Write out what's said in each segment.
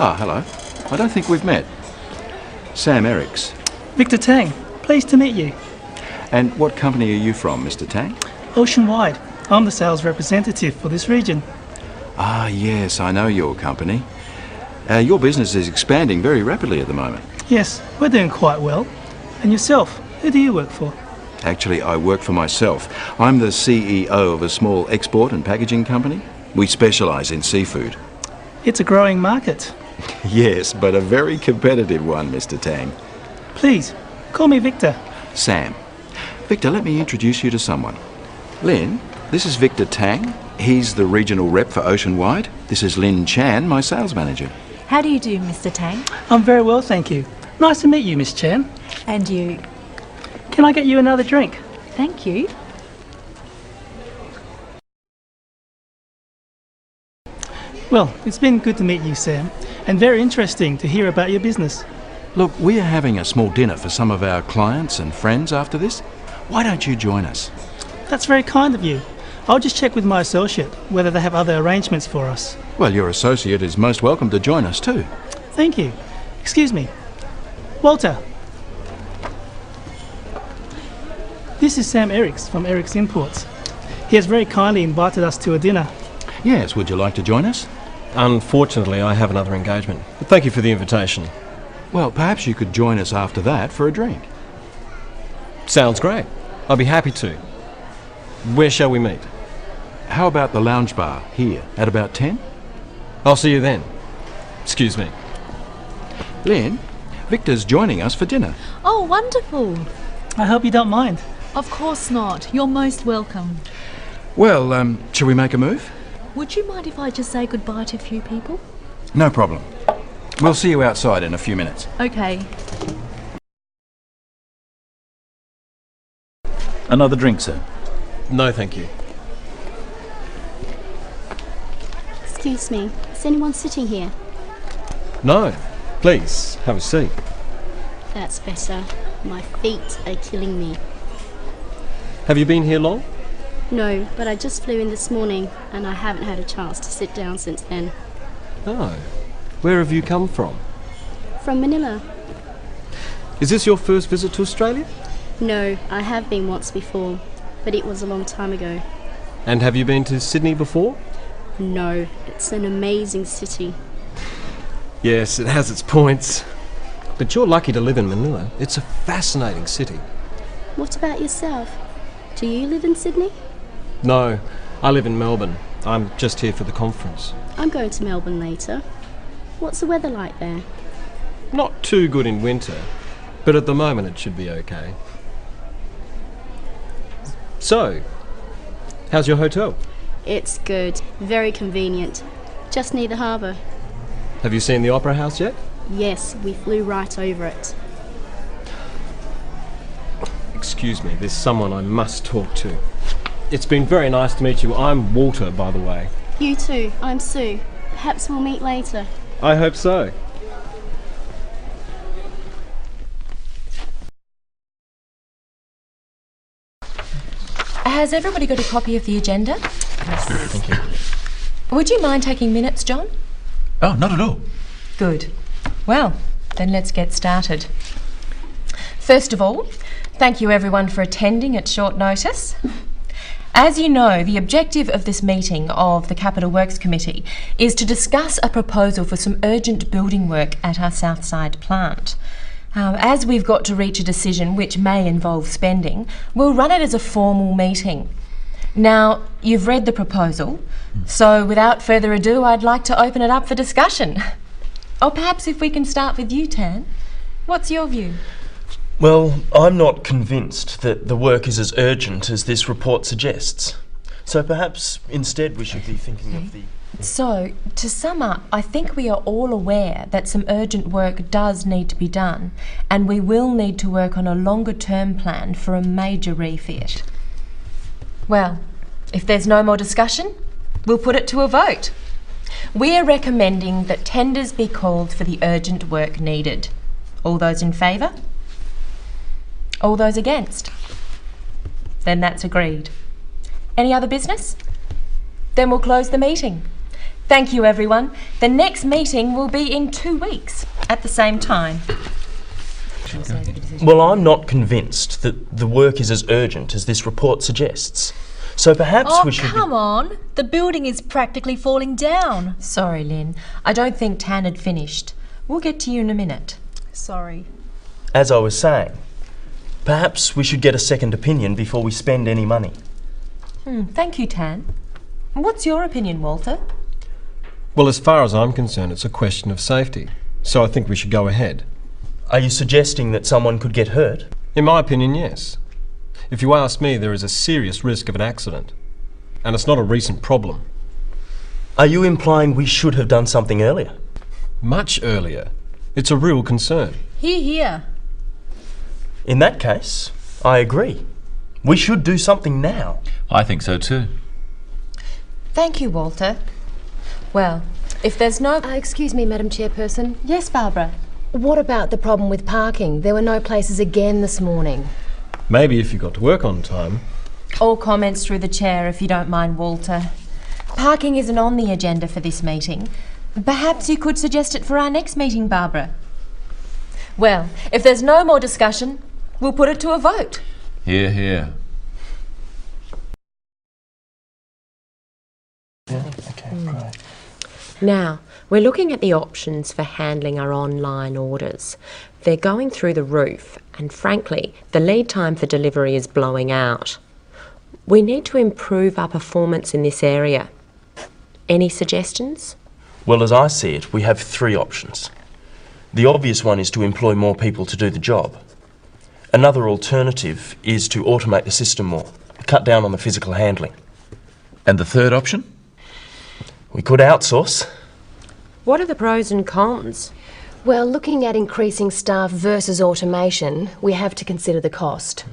Ah, hello. I don't think we've met. Sam Ericks. Victor Tang, pleased to meet you. And what company are you from, Mr. Tang? Oceanwide. I'm the sales representative for this region. Ah, yes, I know your company. Your business is expanding very rapidly at the moment. Yes, we're doing quite well. And yourself, who do you work for? Actually, I work for myself. I'm the CEO of a small export and packaging company. We specialise in seafood. It's a growing market. Yes, but a very competitive one, Mr. Tang. Please, call me Victor. Sam. Victor, let me introduce you to someone. Lynn, this is Victor Tang. He's the regional rep for Oceanwide. This is Lynn Chan, my sales manager. How do you do, Mr. Tang? I'm very well, thank you. Nice to meet you, Miss Chan. And you? Can I get you another drink? Thank you. Well, it's been good to meet you, Sam, and very interesting to hear about your business. Look, we are having a small dinner for some of our clients and friends after this. Why don't you join us? That's very kind of you. I'll just check with my associate whether they have other arrangements for us. Well, your associate is most welcome to join us too. Thank you. Excuse me. Walter. This is Sam Ericks from Ericks Imports. He has very kindly invited us to a dinner. Yes, would you like to join us? Unfortunately, I have another engagement. But thank you for the invitation. Well, perhaps you could join us after that for a drink. Sounds great. I'll be happy to. Where shall we meet? How about the lounge bar here at about 10? I'll see you then. Excuse me. Lynn, Victor's joining us for dinner. Oh, wonderful. I hope you don't mind. Of course not. You're most welcome. Well, shall we make a move? Would you mind if I just say goodbye to a few people? No problem. We'll see you outside in a few minutes. Okay. Another drink, sir? No, thank you. Excuse me, is anyone sitting here? No. Please, have a seat. That's better. My feet are killing me. Have you been here long? No, but I just flew in this morning and I haven't had a chance to sit down since then. Oh. Where have you come from? From Manila. Is this your first visit to Australia? No, I have been once before, but it was a long time ago. And have you been to Sydney before? No, it's an amazing city. Yes, it has its points. But you're lucky to live in Manila. It's a fascinating city. What about yourself? Do you live in Sydney? No, I live in Melbourne. I'm just here for the conference. I'm going to Melbourne later. What's the weather like there? Not too good in winter, but at the moment it should be okay. So, how's your hotel? It's good, very convenient. Just near the harbour. Have you seen the Opera House yet? Yes, we flew right over it. Excuse me, there's someone I must talk to. It's been very nice to meet you. I'm Walter, by the way. You too, I'm Sue. Perhaps we'll meet later. I hope so. Has everybody got a copy of the agenda? Yes, thank you. Would you mind taking minutes, John? Oh, not at all. Good. Well, then let's get started. First of all, thank you everyone for attending at short notice. As you know, the objective of this meeting of the Capital Works Committee is to discuss a proposal for some urgent building work at our Southside plant. As we've got to reach a decision which may involve spending, we'll run it as a formal meeting. Now, you've read the proposal, so without further ado, I'd like to open it up for discussion. Or perhaps if we can start with you, Tan. What's your view? Well, I'm not convinced that the work is as urgent as this report suggests. So perhaps instead we should be thinking of the... So, to sum up, I think we are all aware that some urgent work does need to be done, and we will need to work on a longer-term plan for a major refit. Well, if there's no more discussion, we'll put it to a vote. We are recommending that tenders be called for the urgent work needed. All those in favour? All those against? Then that's agreed. Any other business? Then we'll close the meeting. Thank you, everyone. The next meeting will be in 2 weeks at the same time. Well, I'm not convinced that the work is as urgent as this report suggests. So perhaps we should... Oh, come on. The building is practically falling down. Sorry, Lynn. I don't think Tan had finished. We'll get to you in a minute. Sorry. As I was saying, perhaps we should get a second opinion before we spend any money. Thank you, Tan. What's your opinion, Walter? Well, as far as I'm concerned, it's a question of safety. So I think we should go ahead. Are you suggesting that someone could get hurt? In my opinion, yes. If you ask me, there is a serious risk of an accident. And it's not a recent problem. Are you implying we should have done something earlier? Much earlier. It's a real concern. Hear, hear. In that case, I agree. We should do something now. I think so too. Thank you, Walter. Well, if there's no... Excuse me, Madam Chairperson. Yes, Barbara? What about the problem with parking? There were no places again this morning. Maybe if you got to work on time. All comments through the chair, if you don't mind, Walter. Parking isn't on the agenda for this meeting. Perhaps you could suggest it for our next meeting, Barbara. Well, if there's no more discussion, we'll put it to a vote. Hear, hear. Now, we're looking at the options for handling our online orders. They're going through the roof, and frankly, the lead time for delivery is blowing out. We need to improve our performance in this area. Any suggestions? Well, as I see it, we have 3 options. The obvious one is to employ more people to do the job. Another alternative is to automate the system more, cut down on the physical handling. And the third option? We could outsource. What are the pros and cons? Well, looking at increasing staff versus automation, we have to consider the cost.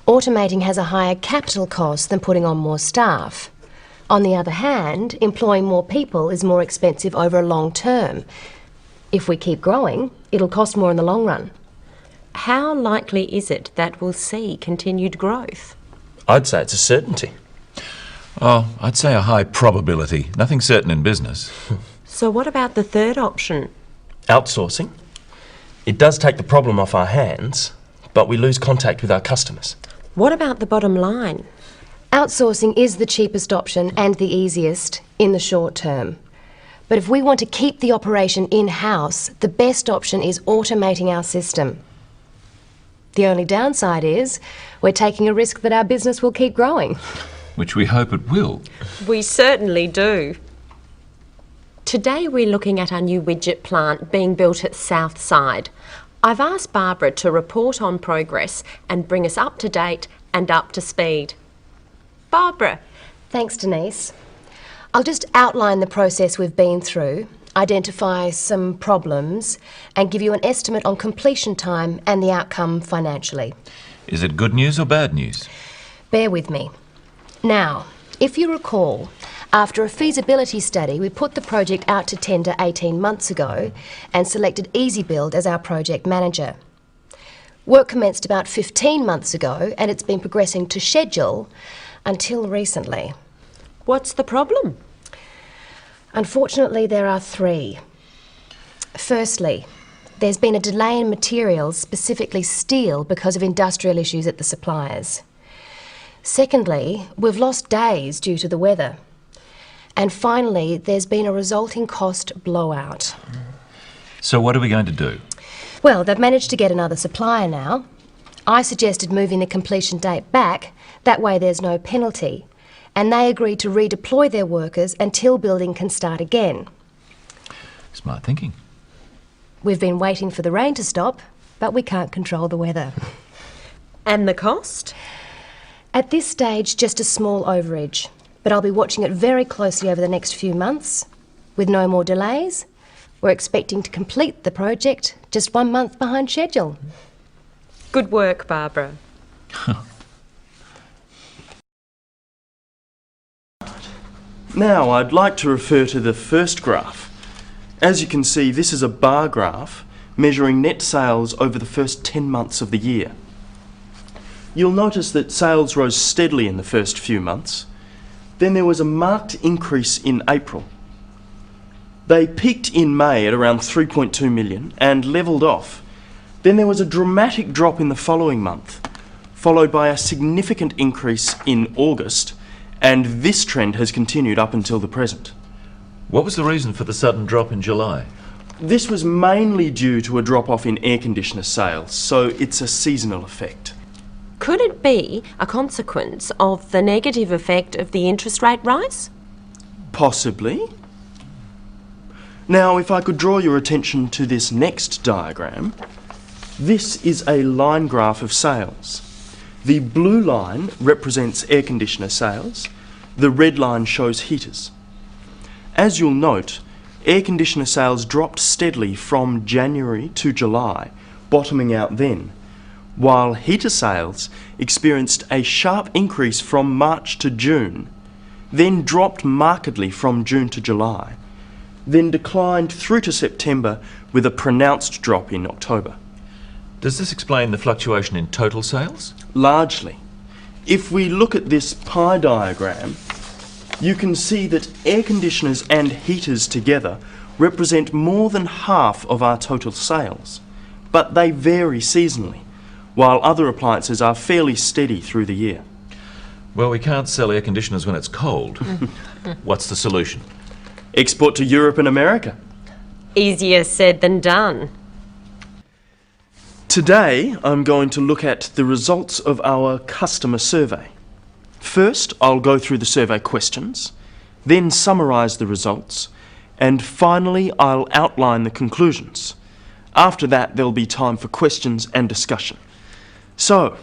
Automating has a higher capital cost than putting on more staff. On the other hand, employing more people is more expensive over a long term. If we keep growing, it'll cost more in the long run. How likely is it that we'll see continued growth? I'd say it's a certainty. Oh, I'd say a high probability. Nothing certain in business. So what about the third option? Outsourcing. It does take the problem off our hands, but we lose contact with our customers. What about the bottom line? Outsourcing is the cheapest option and the easiest in the short term. But if we want to keep the operation in-house, the best option is automating our system. The only downside is we're taking a risk that our business will keep growing. Which we hope it will. We certainly do. Today we're looking at our new widget plant being built at Southside. I've asked Barbara to report on progress and bring us up to date and up to speed. Barbara. Thanks, Denise. I'll just outline the process we've been through, identify some problems, and give you an estimate on completion time and the outcome financially. Is it good news or bad news? Bear with me. Now, if you recall, after a feasibility study, we put the project out to tender 18 months ago and selected EasyBuild as our project manager. Work commenced about 15 months ago and it's been progressing to schedule until recently. What's the problem? Unfortunately, there are 3. Firstly, there's been a delay in materials, specifically steel, because of industrial issues at the suppliers. Secondly, we've lost days due to the weather. And finally, there's been a resulting cost blowout. So what are we going to do? Well, they've managed to get another supplier now. I suggested moving the completion date back, that way there's no penalty. And they agreed to redeploy their workers until building can start again. Smart thinking. We've been waiting for the rain to stop, but we can't control the weather. And the cost? At this stage, just a small overage, but I'll be watching it very closely over the next few months. With no more delays, we're expecting to complete the project just 1 month behind schedule. Good work, Barbara. Now, I'd like to refer to the first graph. As you can see, this is a bar graph measuring net sales over the first 10 months of the year. You'll notice that sales rose steadily in the first few months. Then there was a marked increase in April, They peaked in May at around 3.2 million and levelled off. Then there was a dramatic drop in the following month, followed by a significant increase in August, and this trend has continued up until the present. What was the reason for the sudden drop in July? This was mainly due to a drop-off in air conditioner sales, so it's a seasonal effect. Could it be a consequence of the negative effect of the interest rate rise? Possibly. Now, if I could draw your attention to this next diagram, this is a line graph of sales. The blue line represents air conditioner sales, the red line shows heaters. As you'll note, air conditioner sales dropped steadily from January to July, bottoming out then, while heater sales experienced a sharp increase from March to June, then dropped markedly from June to July, then declined through to September with a pronounced drop in October. Does this explain the fluctuation in total sales? Largely. If we look at this pie diagram, you can see that air conditioners and heaters together represent more than half of our total sales, but they vary seasonally, while other appliances are fairly steady through the year. Well, we can't sell air conditioners when it's cold. What's the solution? Export to Europe and America. Easier said than done. Today, I'm going to look at the results of our customer survey. First, I'll go through the survey questions, then summarise the results, and finally, I'll outline the conclusions. After that, there'll be time for questions and discussion. So,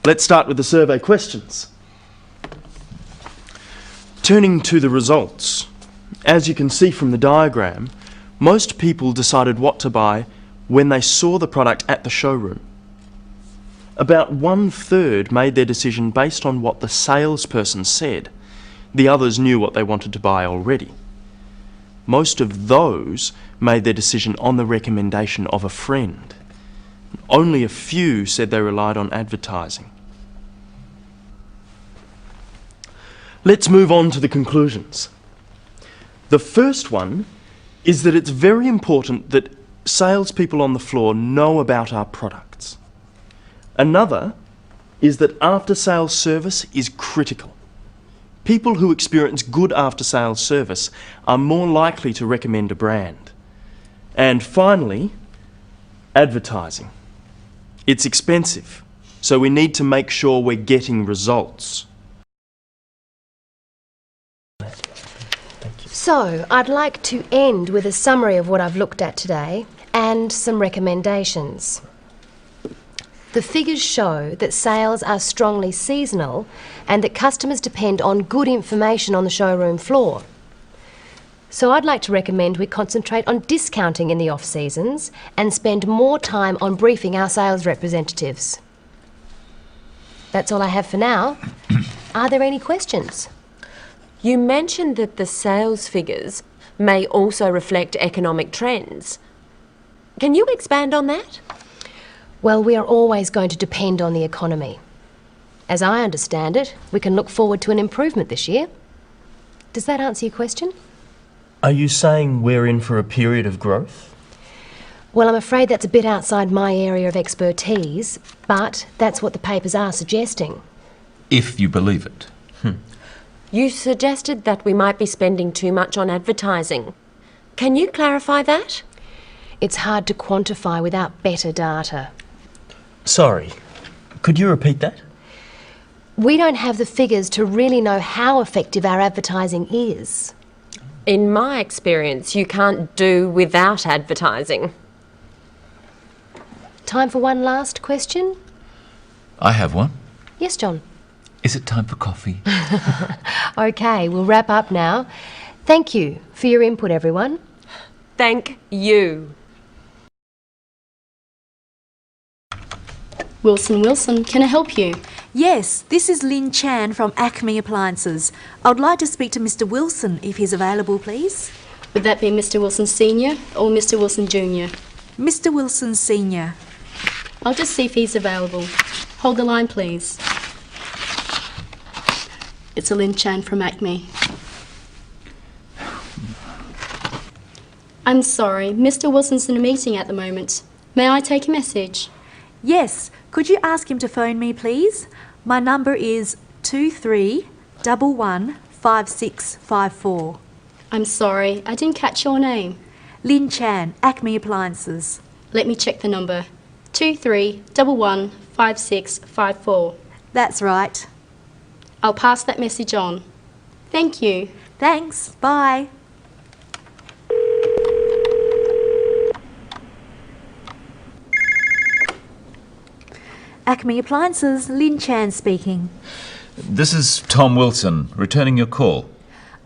let's start with the survey questions. Turning to the results, as you can see from the diagram, most people decided what to buy when they saw the product at the showroom. About 1/3 made their decision based on what the salesperson said. The others knew what they wanted to buy already. Most of those made their decision on the recommendation of a friend. Only a few said they relied on advertising. Let's move on to the conclusions. The first one is that it's very important that salespeople on the floor know about our products. Another is that after-sales service is critical. People who experience good after-sales service are more likely to recommend a brand. And finally, advertising. It's expensive, so we need to make sure we're getting results. So, I'd like to end with a summary of what I've looked at today and some recommendations. The figures show that sales are strongly seasonal and that customers depend on good information on the showroom floor. So I'd like to recommend we concentrate on discounting in the off-seasons and spend more time on briefing our sales representatives. That's all I have for now. Are there any questions? You mentioned that the sales figures may also reflect economic trends. Can you expand on that? Well, we are always going to depend on the economy. As I understand it, we can look forward to an improvement this year. Does that answer your question? Are you saying we're in for a period of growth? Well, I'm afraid that's a bit outside my area of expertise, but that's what the papers are suggesting. If you believe it. You suggested that we might be spending too much on advertising. Can you clarify that? It's hard to quantify without better data. Sorry, could you repeat that? We don't have the figures to really know how effective our advertising is. In my experience, you can't do without advertising. Time for one last question? I have one. Yes, John. Is it time for coffee? OK, we'll wrap up now. Thank you for your input, everyone. Thank you. Wilson, can I help you? Yes, this is Lynn Chan from Acme Appliances. I would like to speak to Mr. Wilson if he's available, please. Would that be Mr. Wilson Sr. or Mr. Wilson Jr.? Mr. Wilson Sr. I'll just see if he's available. Hold the line, please. It's Lynn Chan from Acme. I'm sorry, Mr. Wilson's in a meeting at the moment. May I take a message? Yes, could you ask him to phone me, please? My number is 23115654. I'm sorry, I didn't catch your name. Lin Chan, Acme Appliances. Let me check the number. 23115654. That's right. I'll pass that message on. Thank you. Thanks, bye. Acme Appliances, Lin Chan speaking. This is Tom Wilson, returning your call.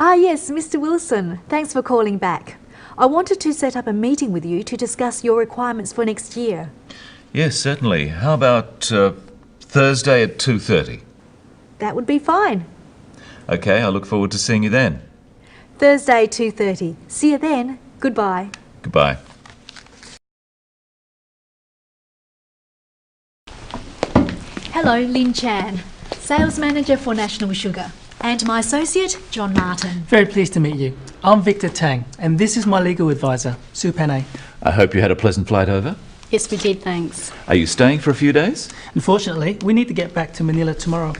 Ah yes, Mr. Wilson, thanks for calling back. I wanted to set up a meeting with you to discuss your requirements for next year. Yes, certainly. How about Thursday at 2:30? That would be fine. OK, I look forward to seeing you then. Thursday, 2:30. See you then. Goodbye. Goodbye. Hello, Lin Chan, Sales Manager for National Sugar, and my associate, John Martin. Very pleased to meet you. I'm Victor Tang, and this is my legal advisor, Sue Panay. I hope you had a pleasant flight over. Yes, we did, thanks. Are you staying for a few days? Unfortunately, we need to get back to Manila tomorrow.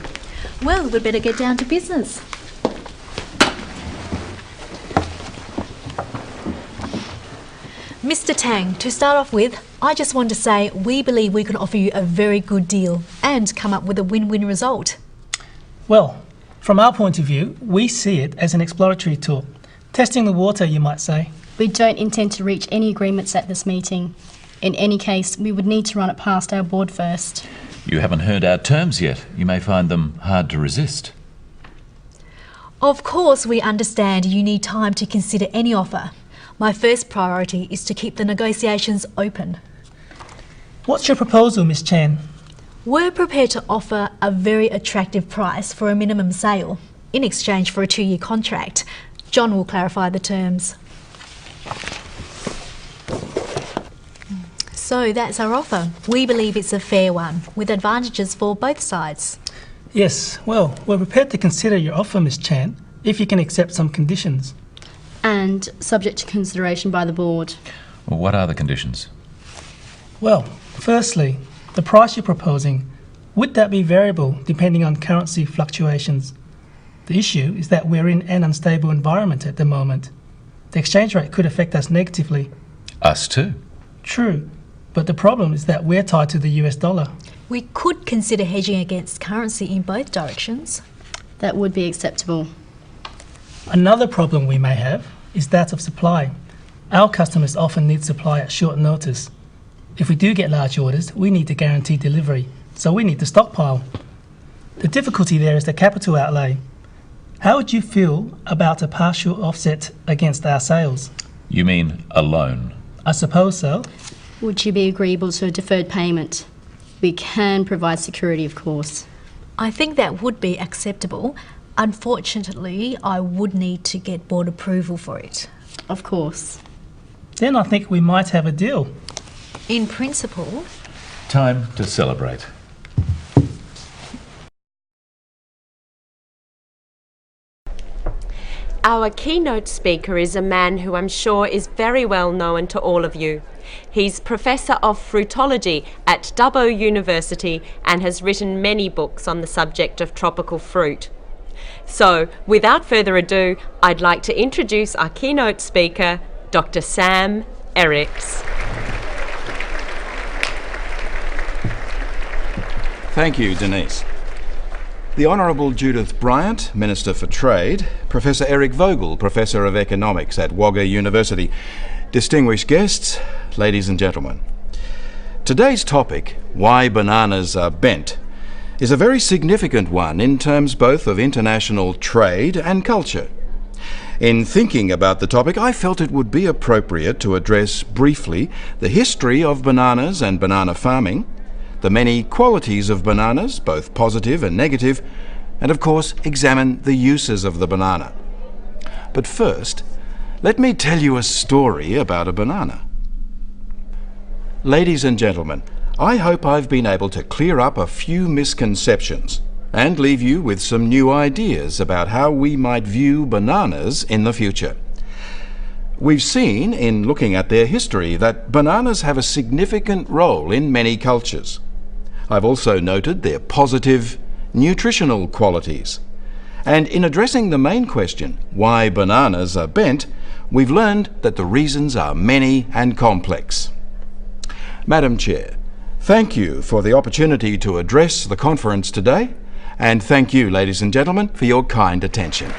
Well, we'd better get down to business. Mr. Tang, to start off with, I just want to say we believe we can offer you a very good deal and come up with a win-win result. Well, from our point of view, we see it as an exploratory tool. Testing the water, you might say. We don't intend to reach any agreements at this meeting. In any case, we would need to run it past our board first. You haven't heard our terms yet. You may find them hard to resist. Of course, we understand you need time to consider any offer. My first priority is to keep the negotiations open. What's your proposal, Miss Chan? We're prepared to offer a very attractive price for a minimum sale in exchange for a 2-year contract. John will clarify the terms. So that's our offer. We believe it's a fair one, with advantages for both sides. Yes, well, we're prepared to consider your offer, Miss Chan, if you can accept some conditions. And subject to consideration by the board. Well, what are the conditions? Well, firstly, the price you're proposing, would that be variable depending on currency fluctuations? The issue is that we're in an unstable environment at the moment. The exchange rate could affect us negatively. Us too. True, but the problem is that we're tied to the US dollar. We could consider hedging against currency in both directions. That would be acceptable. Another problem we may have is that of supply. Our customers often need supply at short notice. If we do get large orders, we need to guarantee delivery, so we need to stockpile. The difficulty there is the capital outlay. How would you feel about a partial offset against our sales? You mean a loan? I suppose so. Would you be agreeable to a deferred payment? We can provide security, of course. I think that would be acceptable. Unfortunately, I would need to get board approval for it. Of course. Then I think we might have a deal. In principle. Time to celebrate. Our keynote speaker is a man who I'm sure is very well known to all of you. He's Professor of Fruitology at Dubbo University and has written many books on the subject of tropical fruit. So, without further ado, I'd like to introduce our keynote speaker, Dr. Sam Eriks. Thank you, Denise. The Honourable Judith Bryant, Minister for Trade, Professor Eric Vogel, Professor of Economics at Wagga University, distinguished guests, ladies and gentlemen. Today's topic, why bananas are bent, is a very significant one in terms both of international trade and culture. In thinking about the topic, I felt it would be appropriate to address briefly the history of bananas and banana farming, the many qualities of bananas, both positive and negative, and of course examine the uses of the banana. But first, let me tell you a story about a banana. Ladies and gentlemen, I hope I've been able to clear up a few misconceptions and leave you with some new ideas about how we might view bananas in the future. We've seen, in looking at their history, that bananas have a significant role in many cultures. I've also noted their positive nutritional qualities. And in addressing the main question, why bananas are bent, we've learned that the reasons are many and complex. Madam Chair, thank you for the opportunity to address the conference today, and thank you, ladies and gentlemen, for your kind attention.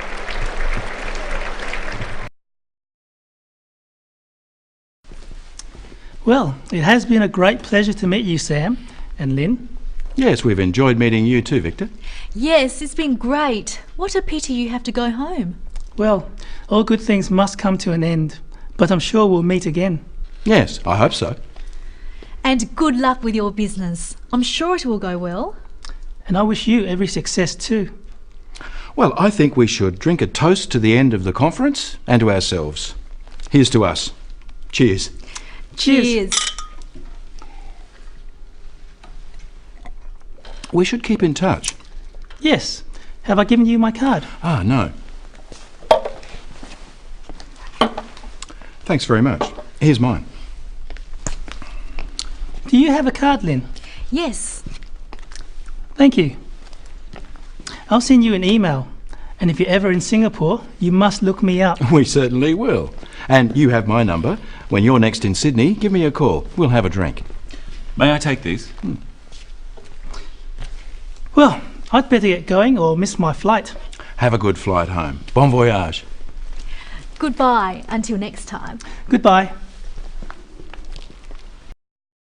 Well, it has been a great pleasure to meet you, Sam and Lynn. Yes, we've enjoyed meeting you too, Victor. Yes, it's been great. What a pity you have to go home. Well, all good things must come to an end, but I'm sure we'll meet again. Yes, I hope so. And good luck with your business. I'm sure it will go well. And I wish you every success too. Well, I think we should drink a toast to the end of the conference and to ourselves. Here's to us. Cheers. Cheers. We should keep in touch. Yes. Have I given you my card? Ah, no. Thanks very much. Here's mine. Do you have a card, Lynn? Yes. Thank you. I'll send you an email. And if you're ever in Singapore, you must look me up. We certainly will. And you have my number. When you're next in Sydney, give me a call. We'll have a drink. May I take these? Well, I'd better get going or miss my flight. Have a good flight home. Bon voyage. Goodbye until next time. Goodbye.